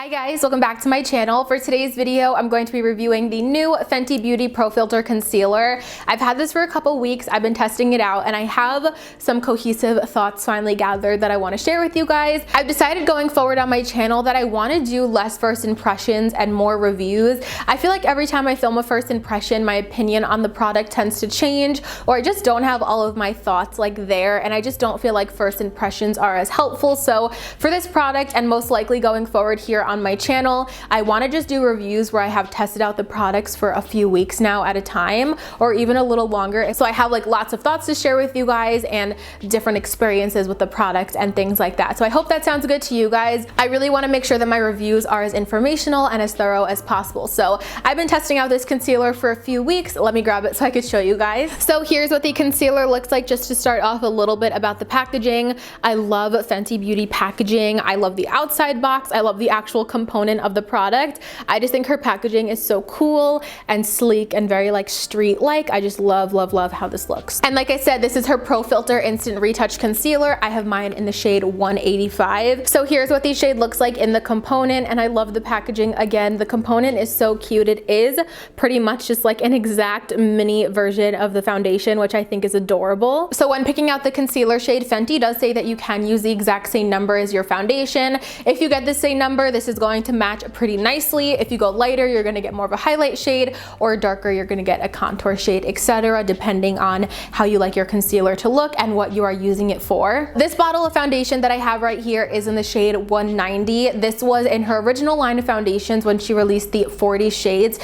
Hi guys, welcome back to my channel. For today's video, I'm going to be reviewing the new Fenty Beauty Pro Filt'r Concealer. I've had this for a couple weeks, I've been testing it out, and I have some cohesive thoughts finally gathered that I want to share with you guys. I've decided going forward on my channel that I want to do less first impressions and more reviews. I feel like every time I film a first impression, my opinion on the product tends to change, or I just don't have all of my thoughts like there, and I just don't feel like first impressions are as helpful. So for this product, and most likely going forward here on my channel, I want to just do reviews where I have tested out the products for a few weeks now at a time, or even a little longer. So I have like lots of thoughts to share with you guys and different experiences with the product and things like that. So I hope that sounds good to you guys. I really want to make sure that my reviews are as informational and as thorough as possible. So I've been testing out this concealer for a few weeks. Let me grab it so I could show you guys. So here's what the concealer looks like. Just to start off, a little bit about the packaging. I love Fenty Beauty packaging. I love the outside box. I love the actual component of the product. I just think her packaging is so cool and sleek and very like street-like. I just love how this looks. And like I said, this is her Pro Filt'r Instant Retouch Concealer. I have mine in the shade 185. So here's what the shade looks like in the component, and I love the packaging. Again, the component is so cute. It is pretty much just like an exact mini version of the foundation, which I think is adorable. So when picking out the concealer shade, Fenty does say that you can use the exact same number as your foundation. If you get the same number, this is going to match pretty nicely. If you go lighter, you're going to get more of a highlight shade, or darker, you're going to get a contour shade, etc., depending on how you like your concealer to look and what you are using it for. This bottle of foundation that I have right here is in the shade 190. This was in her original line of foundations when she released the 40 shades.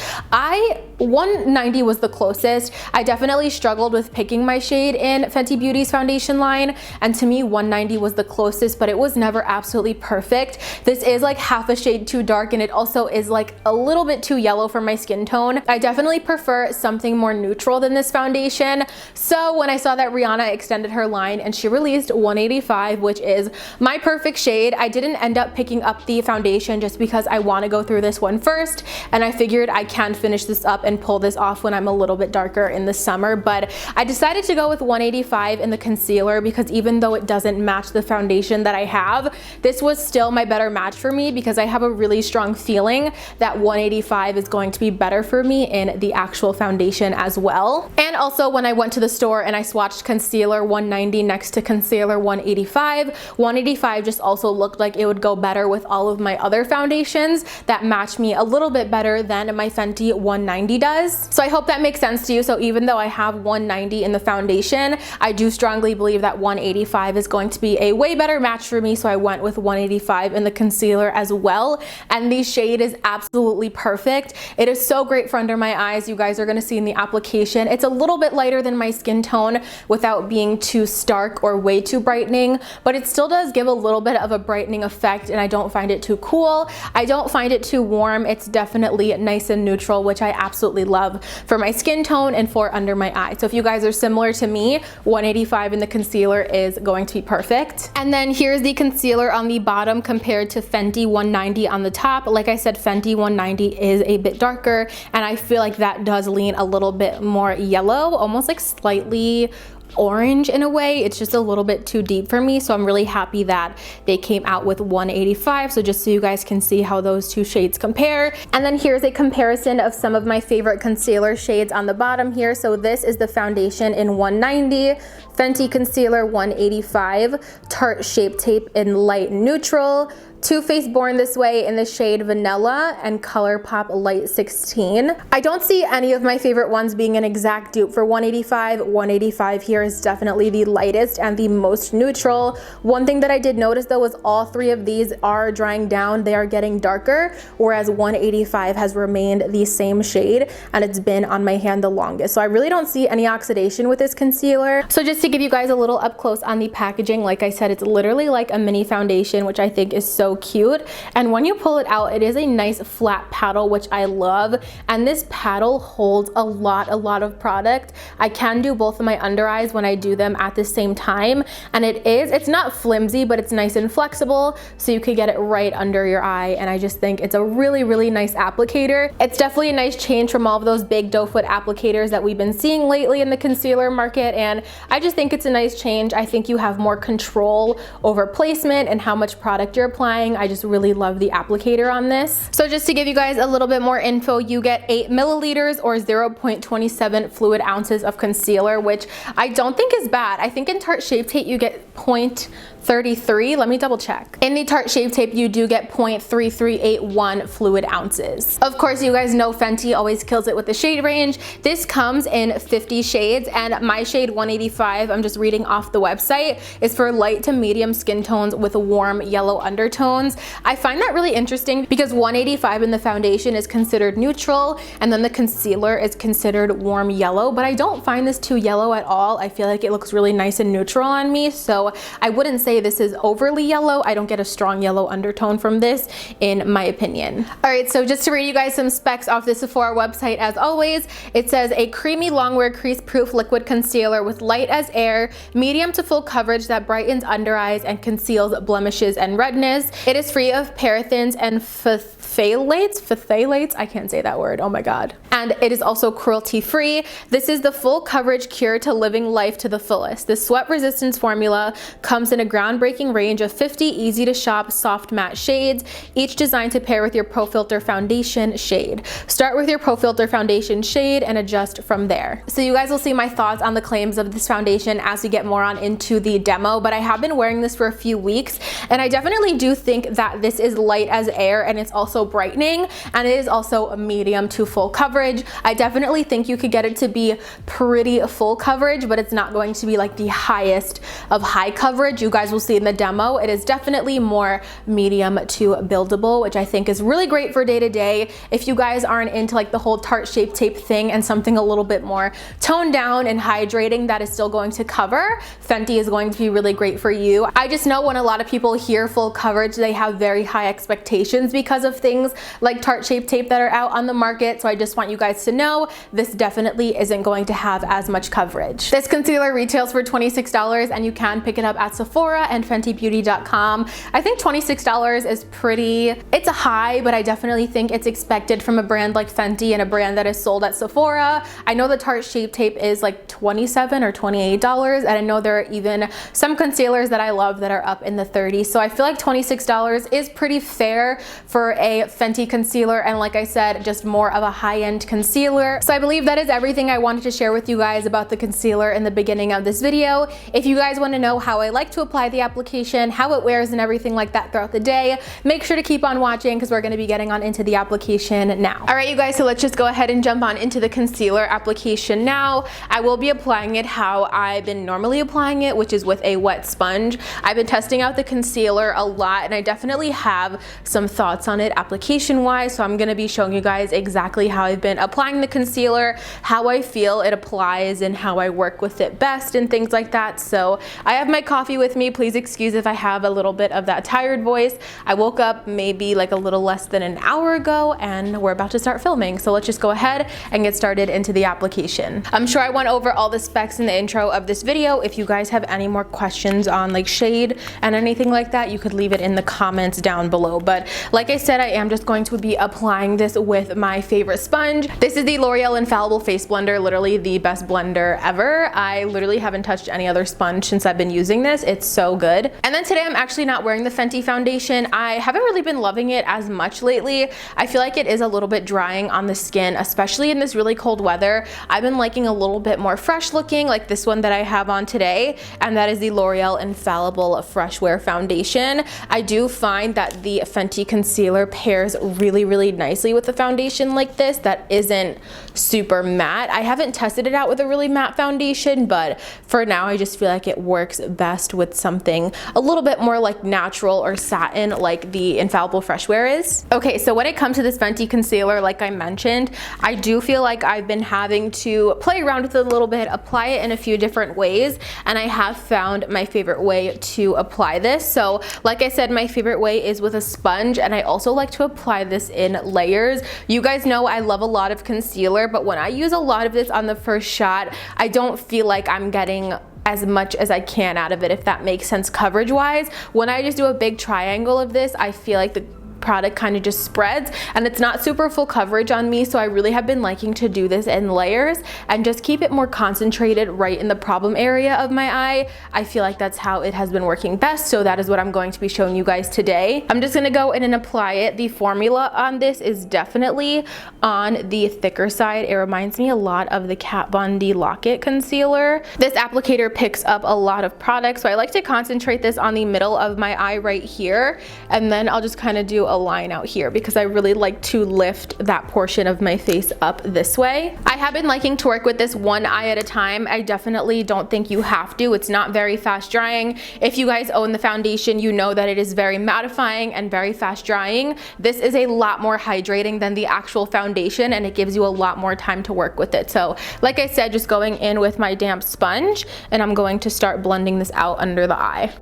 190 was the closest. I definitely struggled with picking my shade in Fenty Beauty's foundation line, and to me 190 was the closest, but it was never absolutely perfect. This is like half a shade too dark, and it also is like a little bit too yellow for my skin tone. I definitely prefer something more neutral than this foundation. So when I saw that Rihanna extended her line and she released 185, which is my perfect shade, I didn't end up picking up the foundation just because I want to go through this one first, and I figured I can finish this up and pull this off when I'm a little bit darker in the summer. But I decided to go with 185 in the concealer because even though it doesn't match the foundation that I have, this was still my better match for me because I have a really strong feeling that 185 is going to be better for me in the actual foundation as well. And also when I went to the store and I swatched concealer 190 next to concealer 185, 185 just also looked like it would go better with all of my other foundations that match me a little bit better than my Fenty 190 does. So I hope that makes sense to you. So even though I have 190 in the foundation, I do strongly believe that 185 is going to be a way better match for me. So I went with 185 in the concealer as well. And the shade is absolutely perfect. It is so great for under my eyes. You guys are going to see in the application, it's a little bit lighter than my skin tone without being too stark or way too brightening, but it still does give a little bit of a brightening effect, and I don't find it too cool. I don't find it too warm. It's definitely nice and neutral, which I absolutely love for my skin tone and for under my eye. So if you guys are similar to me, 185 in the concealer is going to be perfect. And then here's the concealer on the bottom compared to Fenty 190 on the top. Like I said, Fenty 190 is a bit darker, and I feel like that does lean a little bit more yellow, almost like slightly orange in a way. It's just a little bit too deep for me, so I'm really happy that they came out with 185. So just so you guys can see how those two shades compare. And then here's a comparison of some of my favorite concealer shades on the bottom here. So this is the foundation in 190, Fenty concealer 185, Tarte Shape Tape in light neutral, Too Faced Born This Way in the shade Vanilla, and Colourpop Light 16. I don't see any of my favorite ones being an exact dupe for 185. 185 here is definitely the lightest and the most neutral. One thing that I did notice though is all three of these are drying down. They are getting darker, whereas 185 has remained the same shade and it's been on my hand the longest. So I really don't see any oxidation with this concealer. So just to give you guys a little up close on the packaging, like I said, it's literally like a mini foundation, which I think is so cute. And when you pull it out, it is a nice flat paddle, which I love. And this paddle holds a lot of product. I can do both of my under eyes when I do them at the same time. And it's not flimsy, but it's nice and flexible, so you could get it right under your eye. And I just think it's a really nice applicator. It's definitely a nice change from all of those big doe foot applicators that we've been seeing lately in the concealer market. And I just think it's a nice change. I think you have more control over placement and how much product you're applying. applying. I just really love the applicator on this. So just to give you guys a little bit more info, you get 8 milliliters or 0.27 fluid ounces of concealer, which I don't think is bad. I think in Tarte Shape Tape you get 0.33. Let me double check. In the Tarte Shape Tape you do get 0.3381 fluid ounces. Of course, you guys know Fenty always kills it with the shade range. This comes in 50 shades, and my shade 185, I'm just reading off the website, is for light to medium skin tones with warm yellow undertones. I find that really interesting because 185 in the foundation is considered neutral, and then the concealer is considered warm yellow, but I don't find this too yellow at all. I feel like it looks really nice and neutral on me, so I wouldn't say this is overly yellow. I don't get a strong yellow undertone from this, in my opinion. All right, so just to read you guys some specs off the Sephora website, as always, it says a creamy longwear crease proof liquid concealer with light as air, medium to full coverage that brightens under eyes and conceals blemishes and redness. It is free of paraffins and phthalates, I can't say that word, oh my god. And it is also cruelty free. This is the full coverage cure to living life to the fullest. The sweat resistance formula comes in a groundbreaking range of 50 easy to shop soft matte shades, each designed to pair with your Pro Filt'r foundation shade. Start with your Pro Filt'r foundation shade and adjust from there. So you guys will see my thoughts on the claims of this foundation as we get more on into the demo, but I have been wearing this for a few weeks, and I definitely do think that this is light as air, and it's also brightening, and it is also a medium to full coverage. I definitely think you could get it to be pretty full coverage, but it's not going to be like the highest of high coverage. You guys will see in the demo, it is definitely more medium to buildable, which I think is really great for day to day. If you guys aren't into like the whole Tarte Shape Tape thing and something a little bit more toned down and hydrating that is still going to cover, Fenty is going to be really great for you. I just know when a lot of people hear full coverage, they have very high expectations because of things like Tarte Shape Tape that are out on the market, so I just want you guys to know this definitely isn't going to have as much coverage. This concealer retails for $26, and you can pick it up at Sephora and FentyBeauty.com. I think $26 is pretty, it's a high, but I definitely think it's expected from a brand like Fenty and a brand that is sold at Sephora. I know the Tarte Shape Tape is like $27 or $28, and I know there are even some concealers that I love that are up in the 30s, so I feel like $26 is pretty fair for a Fenty concealer, and like I said, just more of a high-end concealer. So I believe that is everything I wanted to share with you guys about the concealer in the beginning of this video. If you guys want to know how I like to apply the application, how it wears and everything like that throughout the day, make sure to keep on watching because we're going to be getting on into the application now. All right, you guys, so let's just go ahead and jump on into the concealer application now. I will be applying it how I've been normally applying it, which is with a wet sponge. I've been testing out the concealer a lot, and I definitely have some thoughts on it application wise, so I'm going to be showing you guys exactly how I've been applying the concealer, how I feel it applies, and how I work with it best and things like that. So I have my coffee with me. Please excuse if I have a little bit of that tired voice. I woke up maybe like a little less than an hour ago, and we're about to start filming, so let's just go ahead and get started into the application. I'm sure I went over all the specs in the intro of this video. If you guys have any more questions on like shade and anything like that, you could leave it in the comments down below. But like I said, I am just going to be applying this with my favorite sponge. This is the L'Oreal Infallible Face Blender, literally the best blender ever. I literally haven't touched any other sponge since I've been using this. It's so good. And then today I'm actually not wearing the Fenty foundation. I haven't really been loving it as much lately. I feel like it is a little bit drying on the skin, especially in this really cold weather. I've been liking a little bit more fresh looking, like this one that I have on today, and that is the L'Oreal Infallible Fresh Wear Foundation. I do find that the Fenty concealer pairs really nicely with the foundation like this that isn't super matte. I haven't tested it out with a really matte foundation, but for now I just feel like it works best with something a little bit more like natural or satin like the Infallible Fresh Wear is. Okay, so when it comes to this Fenty concealer, like I mentioned, I do feel like I've been having to play around with it a little bit, apply it in a few different ways, and I have found my favorite way to apply this. So like I said, my favorite way is with a sponge, and I also like to apply this in layers. You guys know I love a lot of concealer, but when I use a lot of this on the first shot, I don't feel like I'm getting as much as I can out of it, if that makes sense coverage wise. When I just do a big triangle of this, I feel like the product kind of just spreads, and it's not super full coverage on me, so I really have been liking to do this in layers and just keep it more concentrated right in the problem area of my eye. I feel like that's how it has been working best, so that is what I'm going to be showing you guys today. I'm just gonna go in and apply it. The formula on this is definitely on the thicker side. It reminds me a lot of the Kat Von D Lock-It concealer. This applicator picks up a lot of product, so I like to concentrate this on the middle of my eye right here, and then I'll just kind of do a line out here because I really like to lift that portion of my face up this way. I have been liking to work with this one eye at a time. I definitely don't think you have to. It's not very fast drying. If you guys own the foundation, you know that it is very mattifying and very fast drying. This is a lot more hydrating than the actual foundation, and it gives you a lot more time to work with it. So like I said, just going in with my damp sponge, and I'm going to start blending this out under the eye.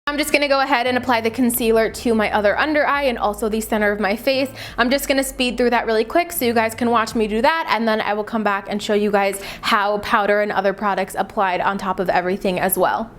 I'm just gonna go ahead and apply the concealer to my other under eye and also the center of my face. I'm just gonna speed through that really quick so you guys can watch me do that, and then I will come back and show you guys how powder and other products applied on top of everything as well.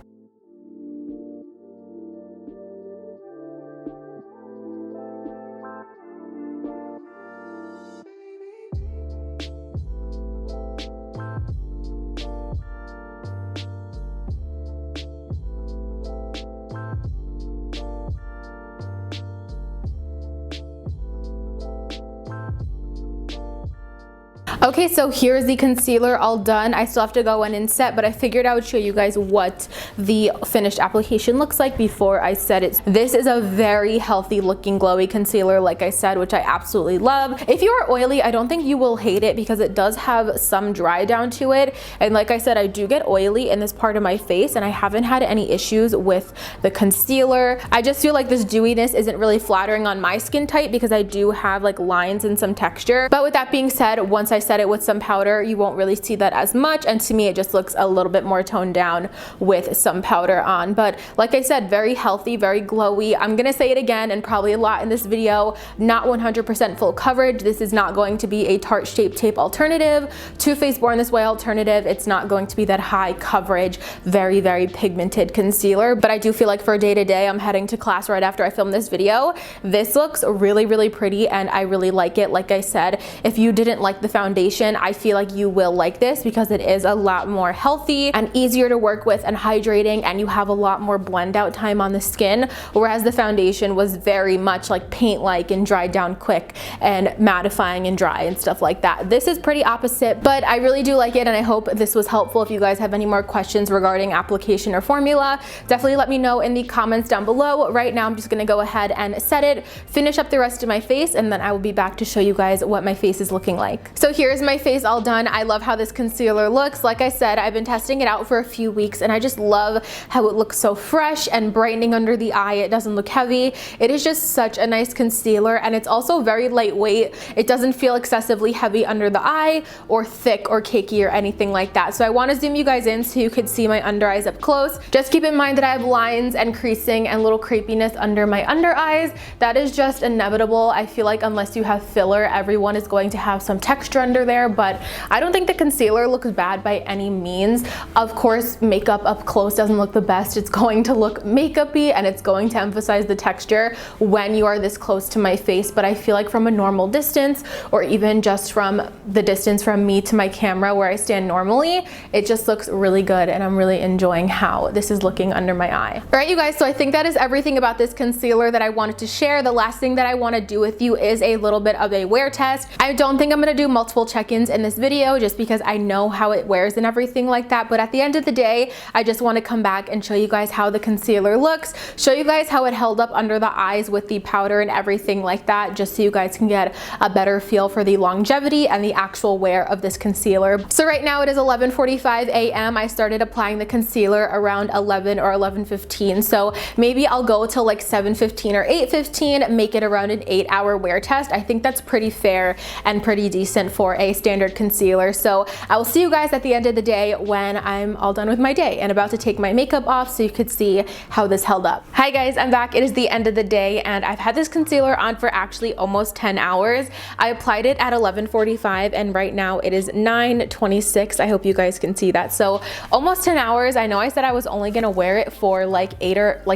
Okay, so here's the concealer all done. I still have to go in and set, but I figured I would show you guys what the finished application looks like before I set it. This is a very healthy looking glowy concealer, like I said, which I absolutely love. If you are oily, I don't think you will hate it because it does have some dry down to it. And like I said, I do get oily in this part of my face, and I haven't had any issues with the concealer. I just feel like this dewiness isn't really flattering on my skin type because I do have like lines and some texture. But with that being said, once I set it with some powder, you won't really see that as much, and to me it just looks a little bit more toned down with some powder on. But like I said, very healthy, very glowy. I'm gonna say it again and probably a lot in this video, not 100% full coverage. This is not going to be a Tarte Shape Tape alternative, Too Faced Born This Way alternative. It's not going to be that high coverage, very, very pigmented concealer. But I do feel like for day to day, I'm heading to class right after I film this video. This looks really, really pretty, and I really like it. Like I said, if you didn't like the foundation, I feel like you will like this because it is a lot more healthy and easier to work with and hydrating, and you have a lot more blend out time on the skin, whereas the foundation was very much like paint-like and dried down quick and mattifying and dry and stuff like that. This is pretty opposite, but I really do like it, and I hope this was helpful. If you guys have any more questions regarding application or formula, definitely let me know in the comments down below. Right now I'm just gonna go ahead and set it, finish up the rest of my face, and then I will be back to show you guys what my face is looking like. So here's my face all done. I love how this concealer looks. Like I said, I've been testing it out for a few weeks, and I just love how it looks so fresh and brightening under the eye. It doesn't look heavy. It is just such a nice concealer, and it's also very lightweight. It doesn't feel excessively heavy under the eye or thick or cakey or anything like that. So I want to zoom you guys in so you could see my under eyes up close. Just keep in mind that I have lines and creasing and little crepiness under my under eyes. That is just inevitable. I feel like unless you have filler, everyone is going to have some texture under under there, but I don't think the concealer looks bad by any means. Of course, makeup up close doesn't look the best. It's going to look makeup-y and it's going to emphasize the texture when you are this close to my face, but I feel like from a normal distance, or even just from the distance from me to my camera where I stand normally, it just looks really good, and I'm really enjoying how this is looking under my eye. All right, you guys, so I think that is everything about this concealer that I wanted to share. The last thing that I want to do with you is a little bit of a wear test. I don't think I'm going to do multiple check-ins in this video just because I know how it wears and everything like that, but at the end of the day, I just want to come back and show you guys how the concealer looks, show you guys how it held up under the eyes with the powder and everything like that, just so you guys can get a better feel for the longevity and the actual wear of this concealer. So right now it is 11:45 a.m. I started applying the concealer around 11 or 11:15, so maybe I'll go till like 7:15 or 8:15, make it around an 8-hour wear test. I think that's pretty fair and pretty decent for a standard concealer. So I will see you guys at the end of the day when I'm all done with my day and about to take my makeup off so you could see how this held up. Hi guys, I'm back. It is the end of the day and I've had this concealer on for actually almost 10 hours. I applied it at 11:45 and right now it is 9:26. I hope you guys can see that. So almost 10 hours. I know I said I was only gonna wear it for like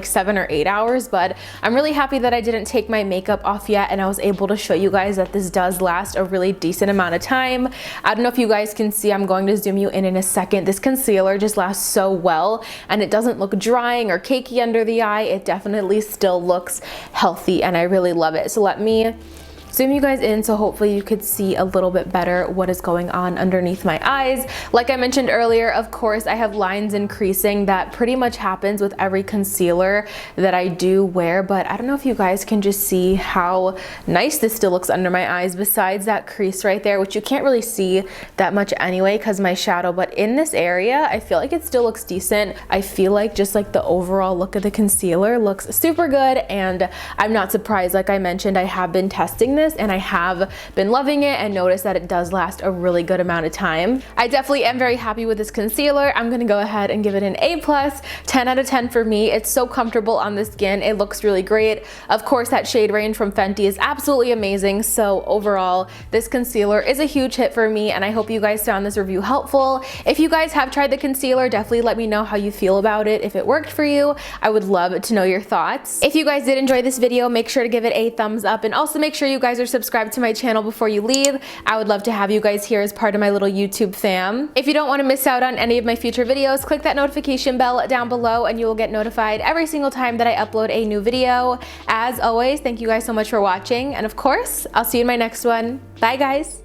7 or 8 hours, but I'm really happy that I didn't take my makeup off yet and I was able to show you guys that this does last a really decent amount of time. I don't know if you guys can see, I'm going to zoom you in a second. This concealer just lasts so well and it doesn't look drying or cakey under the eye. It definitely still looks healthy and I really love it. So let me zoom you guys in so hopefully you could see a little bit better what is going on underneath my eyes. Like I mentioned earlier, of course, I have lines and creasing that pretty much happens with every concealer that I do wear, but I don't know if you guys can just see how nice this still looks under my eyes besides that crease right there, which you can't really see that much anyway because my shadow, but in this area, I feel like it still looks decent. I feel like just like the overall look of the concealer looks super good and I'm not surprised. Like I mentioned, I have been testing this and I have been loving it and noticed that it does last a really good amount of time. I definitely am very happy with this concealer. I'm gonna go ahead and give it an A+, 10 out of 10 for me. It's so comfortable on the skin. It looks really great. Of course, that shade range from Fenty is absolutely amazing. So overall, this concealer is a huge hit for me and I hope you guys found this review helpful. If you guys have tried the concealer, definitely let me know how you feel about it. If it worked for you, I would love to know your thoughts. If you guys did enjoy this video, make sure to give it a thumbs up and also make sure you guys are subscribed to my channel before you leave. I would love to have you guys here as part of my little YouTube fam. If you don't want to miss out on any of my future videos, click that notification bell down below and you will get notified every single time that I upload a new video. As always, thank you guys so much for watching and of course, I'll see you in my next one. Bye guys!